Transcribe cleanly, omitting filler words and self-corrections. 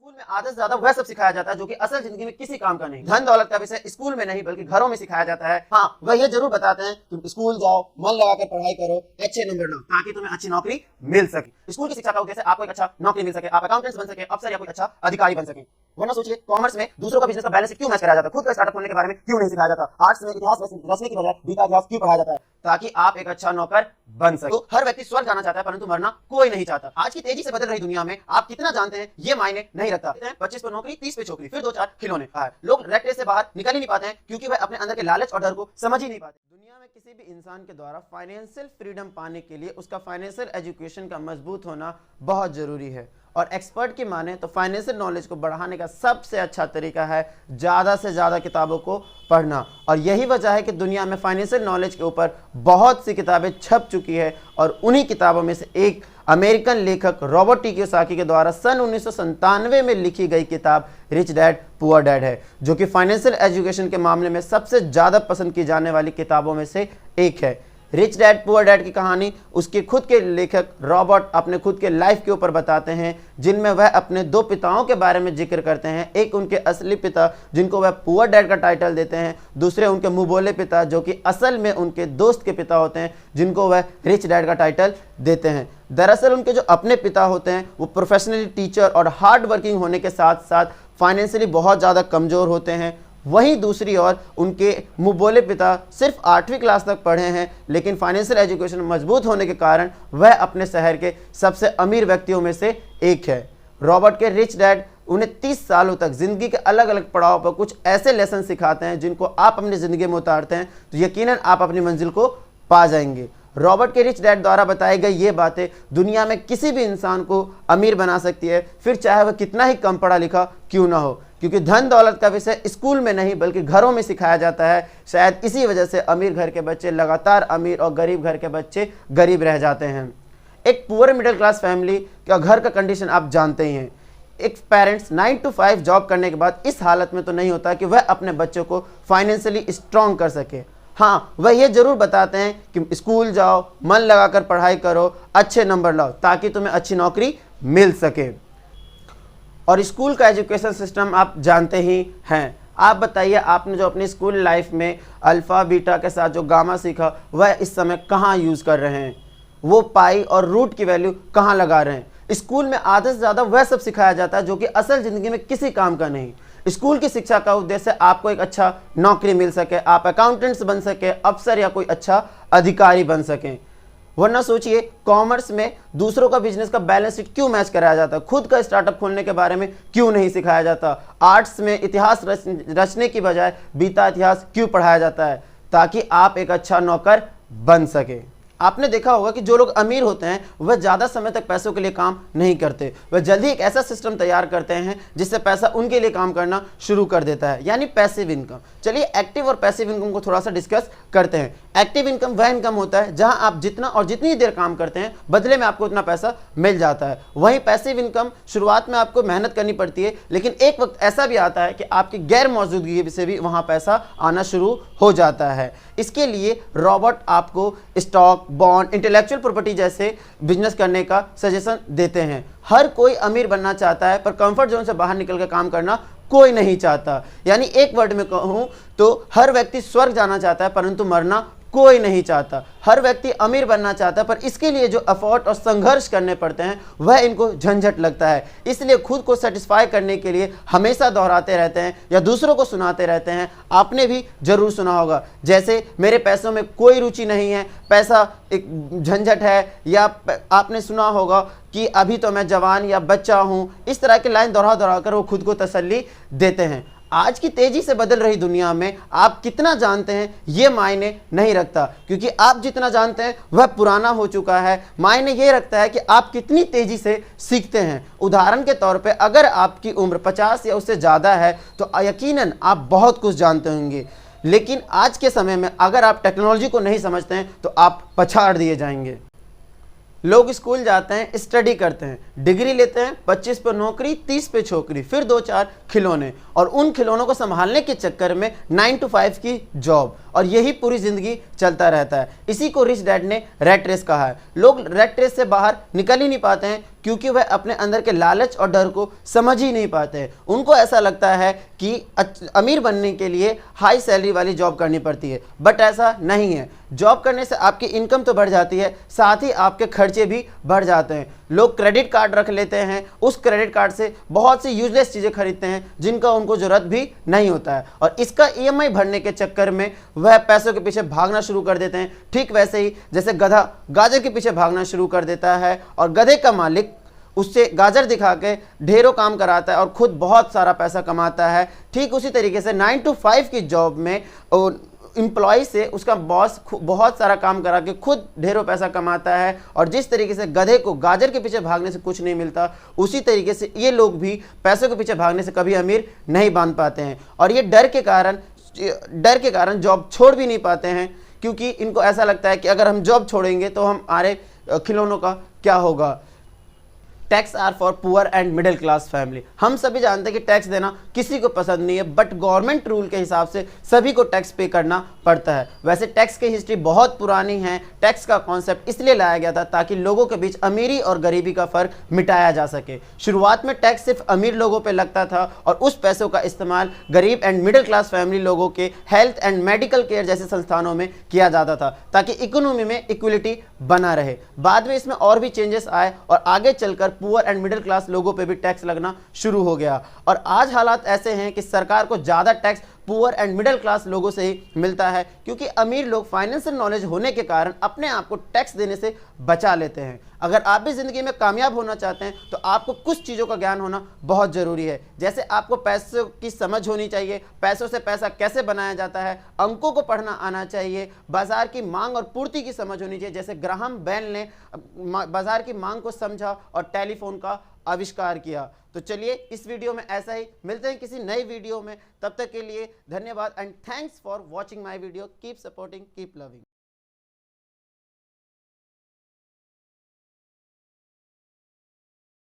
School में आधा से ज्यादा वह सब सिखाया जाता है जो कि असल जिंदगी में किसी काम का नहीं। धन दौलत का विषय स्कूल में नहीं बल्कि घरों में सिखाया जाता है। हाँ, वह ये जरूर बताते हैं कि स्कूल जाओ, मन लगाकर पढ़ाई करो, अच्छे नंबर लाओ ताकि तुम्हें अच्छी नौकरी मिल सके। स्कूल की शिक्षा का उद्देश्य आपको एक अच्छा नौकरी मिल सके, आप अकाउंटेंट बन सके, अफसर या कोई अच्छा अधिकारी बन सके। वरना सोचिए, कॉमर्स में दूसरों का बिजनेस का बैलेंस शीट क्यों मैच कराया जाता है, खुद का स्टार्टअप खोलने के बारे में क्यों नहीं सिखाया जाता, आर्ट्स में इतिहास रचने की बजाय बीता इतिहास क्यों पढ़ाया जाता है, ताकि आप एक अच्छा नौकर बन सके। तो हर व्यक्ति स्वर्ग जाना चाहता है परंतु मरना कोई नहीं चाहता। आज की तेजी से बदल रही दुनिया में आप कितना जानते हैं ये मायने नहीं रखता। 25 पे नौकरी, 30 पे छोकरी, फिर 2-4 खिलौने। लोग रैट रेस से बाहर निकल ही नहीं पाते हैं क्योंकि वह अपने अंदर के लालच और डर को समझ ही नहीं पाते। दुनिया में किसी भी इंसान के द्वारा फाइनेंशियल फ्रीडम पाने के लिए उसका फाइनेंशियल एजुकेशन का मजबूत होना बहुत जरूरी है। और एक्सपर्ट की माने तो फाइनेंशियल नॉलेज को बढ़ाने का सबसे अच्छा तरीका है ज़्यादा से ज़्यादा किताबों को पढ़ना। और यही वजह है कि दुनिया में फाइनेंशियल नॉलेज के ऊपर बहुत सी किताबें छप चुकी है। और उन्हीं किताबों में से एक अमेरिकन लेखक रॉबर्ट टी कियोसाकी के द्वारा सन 1997 में लिखी गई किताब रिच डैड पुअर डैड है, जो कि फाइनेंशियल एजुकेशन के मामले में सबसे ज़्यादा पसंद की जाने वाली किताबों में से एक है। रिच डैड पुअर डैड की कहानी उसके खुद के लेखक रॉबर्ट अपने खुद के लाइफ के ऊपर बताते हैं, जिनमें वह अपने दो पिताओं के बारे में जिक्र करते हैं। एक उनके असली पिता जिनको वह पुअर डैड का टाइटल देते हैं, दूसरे उनके मुंह बोले पिता जो कि असल में उनके दोस्त के पिता होते हैं, जिनको वह रिच डैड का टाइटल देते हैं। दरअसल उनके जो अपने पिता होते हैं वो प्रोफेशनली टीचर और हार्ड वर्किंग होने के साथ साथ फाइनेंशियली बहुत ज़्यादा कमज़ोर होते हैं। वहीं दूसरी ओर उनके मुंह बोले पिता सिर्फ 8वीं क्लास तक पढ़े हैं, लेकिन फाइनेंशियल एजुकेशन मजबूत होने के कारण वह अपने शहर के सबसे अमीर व्यक्तियों में से एक है। रॉबर्ट के रिच डैड उन्हें 30 सालों तक जिंदगी के अलग अलग पड़ाव पर कुछ ऐसे लेसन सिखाते हैं जिनको आप अपनी ज़िंदगी में उतारते हैं तो यकीनन आप अपनी मंजिल को पा जाएंगे। रॉबर्ट के रिच डैड द्वारा बताई गई ये बातें दुनिया में किसी भी इंसान को अमीर बना सकती है, फिर चाहे वह कितना ही कम पढ़ा लिखा क्यों ना हो, क्योंकि धन दौलत का विषय स्कूल में नहीं बल्कि घरों में सिखाया जाता है। शायद इसी वजह से अमीर घर के बच्चे लगातार अमीर और गरीब घर के बच्चे गरीब रह जाते हैं। एक पुअर मिडिल क्लास फैमिली का घर का कंडीशन आप जानते ही हैं। एक पेरेंट्स 9 to 5 जॉब करने के बाद इस हालत में तो नहीं होता कि वह अपने बच्चों को फाइनेंशियली स्ट्रॉन्ग कर सके। हाँ, वह ये जरूर बताते हैं कि स्कूल जाओ, मन लगाकर पढ़ाई करो, अच्छे नंबर लाओ ताकि तुम्हें अच्छी नौकरी मिल सके। और स्कूल का एजुकेशन सिस्टम आप जानते ही हैं। आप बताइए, आपने जो अपनी स्कूल लाइफ में अल्फ़ा बीटा के साथ जो गामा सीखा वह इस समय कहाँ यूज़ कर रहे हैं, वो पाई और रूट की वैल्यू कहाँ लगा रहे हैं। स्कूल में आधे से ज़्यादा वह सब सिखाया जाता है जो कि असल ज़िंदगी में किसी काम का नहीं। स्कूल की शिक्षा का उद्देश्य आपको एक अच्छा नौकरी मिल सके, आप अकाउंटेंट्स बन सके, अफसर या कोई अच्छा अधिकारी बन सकें। वरना सोचिए, कॉमर्स में दूसरों का बिजनेस का बैलेंस शीट क्यों मैच कराया जाता है, खुद का स्टार्टअप खोलने के बारे में क्यों नहीं सिखाया जाता, आर्ट्स में इतिहास रचने की बजाय बीता इतिहास क्यों पढ़ाया जाता है, ताकि आप एक अच्छा नौकर बन सके। आपने देखा होगा कि जो लोग अमीर होते हैं वह ज़्यादा समय तक पैसों के लिए काम नहीं करते, वह जल्दी एक ऐसा सिस्टम तैयार करते हैं जिससे पैसा उनके लिए काम करना शुरू कर देता है, यानी पैसिव इनकम। चलिए एक्टिव और पैसिव इनकम को थोड़ा सा डिस्कस करते हैं। एक्टिव इनकम वह इनकम होता है जहां आप जितना और जितनी देर काम करते हैं बदले में आपको उतना पैसा मिल जाता है। वहीं पैसिव इनकम शुरुआत में आपको मेहनत करनी पड़ती है, लेकिन एक वक्त ऐसा भी आता है कि आपकी गैर मौजूदगी से भी वहां पैसा आना शुरू हो जाता है। इसके लिए रॉबर्ट आपको स्टॉक, बॉन्ड, इंटेलेक्चुअल प्रॉपर्टी जैसे बिजनेस करने का सजेशन देते हैं। हर कोई अमीर बनना चाहता है पर कंफर्ट जोन से बाहर निकल कर काम करना कोई नहीं चाहता। यानी एक वर्ड में कहूं तो हर व्यक्ति स्वर्ग जाना चाहता है परंतु मरना कोई नहीं चाहता। हर व्यक्ति अमीर बनना चाहता है पर इसके लिए जो एफर्ट और संघर्ष करने पड़ते हैं वह इनको झंझट लगता है। इसलिए खुद को सेटिस्फाई करने के लिए हमेशा दोहराते रहते हैं या दूसरों को सुनाते रहते हैं। आपने भी जरूर सुना होगा, जैसे मेरे पैसों में कोई रुचि नहीं है, पैसा एक झंझट है, या आपने सुना होगा कि अभी तो मैं जवान या बच्चा हूँ। इस तरह की लाइन दोहरा दोहरा कर वो खुद को तसल्ली देते हैं। आज की तेजी से बदल रही दुनिया में आप कितना जानते हैं ये मायने नहीं रखता, क्योंकि आप जितना जानते हैं वह पुराना हो चुका है। मायने ये रखता है कि आप कितनी तेजी से सीखते हैं। उदाहरण के तौर पे अगर आपकी उम्र 50 या उससे ज़्यादा है तो यकीनन आप बहुत कुछ जानते होंगे, लेकिन आज के समय में अगर आप टेक्नोलॉजी को नहीं समझते हैं तो आप पछाड़ दिए जाएंगे। लोग स्कूल जाते हैं, स्टडी करते हैं, डिग्री लेते हैं, 25 पे नौकरी, 30 पे छोकरी, फिर 2-4 खिलौने, और उन खिलौनों को संभालने के चक्कर में 9 to 5 की जॉब, और यही पूरी जिंदगी चलता रहता है। इसी को रिच डैड ने रैट रेस कहा है। लोग रैट रेस से बाहर निकल ही नहीं पाते हैं क्योंकि वह अपने अंदर के लालच और डर को समझ ही नहीं पाते हैं। उनको ऐसा लगता है कि अमीर बनने के लिए हाई सैलरी वाली जॉब करनी पड़ती है, बट ऐसा नहीं है। जॉब करने से आपकी इनकम तो बढ़ जाती है, साथ ही आपके खर्चे भी बढ़ जाते हैं। लोग क्रेडिट कार्ड रख लेते हैं, उस क्रेडिट कार्ड से बहुत सी यूजलेस चीज़ें खरीदते हैं जिनका उनको ज़रूरत भी नहीं होता है, और इसका ईएमआई भरने के चक्कर में वह पैसों के पीछे भागना शुरू कर देते हैं। ठीक वैसे ही जैसे गधा गाजर के पीछे भागना शुरू कर देता है और गधे का मालिक उससे गाजर दिखा के ढेरों काम कराता है और खुद बहुत सारा पैसा कमाता है। ठीक उसी तरीके से 9 to 5 की जॉब में एम्प्लॉय से उसका बॉस बहुत सारा काम करा के खुद ढेरों पैसा कमाता है, और जिस तरीके से गधे को गाजर के पीछे भागने से कुछ नहीं मिलता, उसी तरीके से ये लोग भी पैसों के पीछे भागने से कभी अमीर नहीं बन पाते हैं। और ये डर के कारण जॉब छोड़ भी नहीं पाते हैं, क्योंकि इनको ऐसा लगता है कि अगर हम जॉब छोड़ेंगे तो हमारे खिलौनों का क्या होगा। Tax are for poor and middle class family. हम सभी जानते हैं कि टैक्स देना किसी को पसंद नहीं है, बट गवर्नमेंट रूल के हिसाब से सभी को टैक्स पे करना पड़ता है। वैसे टैक्स की हिस्ट्री बहुत पुरानी है। टैक्स का कॉन्सेप्ट इसलिए लाया गया था ताकि लोगों के बीच अमीरी और गरीबी का फर्क मिटाया जा सके। शुरुआत में टैक्स सिर्फ अमीर लोगों पर लगता था और उस पैसों का इस्तेमाल गरीब एंड मिडिल क्लास फैमिली लोगों के हेल्थ एंड मेडिकल केयर जैसे संस्थानों में किया जाता था, ताकि इकोनॉमी में इक्वलिटी बना रहे। बाद में इसमें और भी चेंजेस आए और आगे चलकर पुअर एंड मिडिल क्लास लोगों पे भी टैक्स लगना शुरू हो गया। और आज हालात ऐसे हैं कि सरकार को ज़्यादा tax poor and middle class लोगों से ही मिलता है, क्योंकि अमीर लोग फाइनेंशियल नॉलेज होने के कारण अपने आप को टैक्स देने से बचा लेते हैं। अगर आप भी ज़िंदगी में कामयाब होना चाहते हैं तो आपको कुछ चीज़ों का ज्ञान होना बहुत ज़रूरी है। जैसे आपको पैसों की समझ होनी चाहिए, पैसों से पैसा कैसे बनाया जाता है, अंकों को पढ़ना आना चाहिए, बाजार की मांग और पूर्ति की समझ होनी चाहिए। जैसे ग्राहम बेल ने बाजार की मांग को समझा और टेलीफोन का आविष्कार किया। तो चलिए इस वीडियो में ऐसा ही, मिलते हैं किसी नई वीडियो में। तब तक के लिए धन्यवाद and thanks for watching my video. Keep supporting, keep loving.